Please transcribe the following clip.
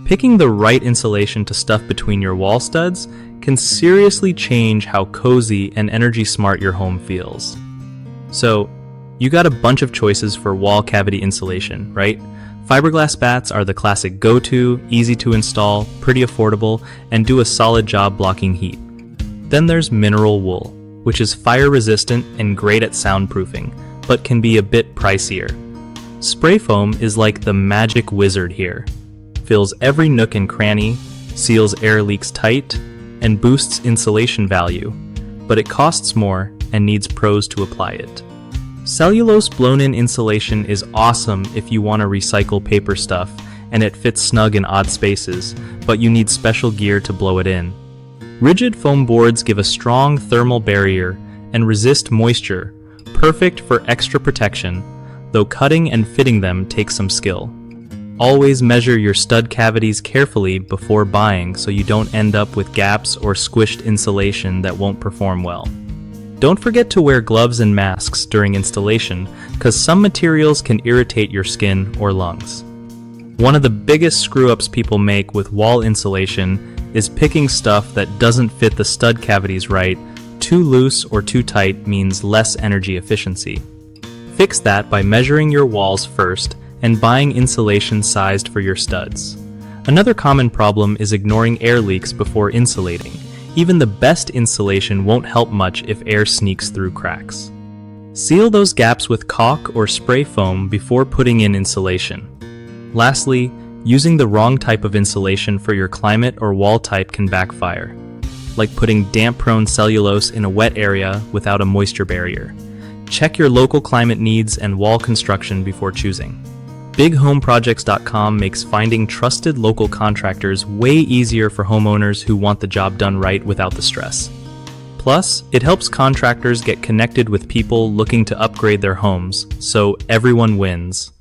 Picking the right insulation to stuff between your wall studs can seriously change how cozy and energy smart your home feels. So, you got a bunch of choices for wall cavity insulation, right? Fiberglass bats are the classic go-to, easy to install, pretty affordable, and do a solid job blocking heat. Then there's mineral wool, which is fire resistant and great at soundproofing, but can be a bit pricier. Spray foam is like the magic wizard here. Fills every nook and cranny, seals air leaks tight, and boosts insulation value, but it costs more and needs pros to apply it. Cellulose blown-in insulation is awesome if you want to recycle paper stuff and it fits snug in odd spaces, but you need special gear to blow it in. Rigid foam boards give a strong thermal barrier and resist moisture, perfect for extra protection, though cutting and fitting them takes some skill. Always measure your stud cavities carefully before buying so you don't end up with gaps or squished insulation that won't perform well. Don't forget to wear gloves and masks during installation, because some materials can irritate your skin or lungs. One of the biggest screw-ups people make with wall insulation is picking stuff that doesn't fit the stud cavities right. Too loose or too tight means less energy efficiency. Fix that by measuring your walls first and buying insulation sized for your studs. Another common problem is ignoring air leaks before insulating. Even the best insulation won't help much if air sneaks through cracks. Seal those gaps with caulk or spray foam before putting in insulation. Lastly, using the wrong type of insulation for your climate or wall type can backfire, like putting damp-prone cellulose in a wet area without a moisture barrier. Check your local climate needs and wall construction before choosing. BigHomeProjects.com makes finding trusted local contractors way easier for homeowners who want the job done right without the stress. Plus, it helps contractors get connected with people looking to upgrade their homes, so everyone wins.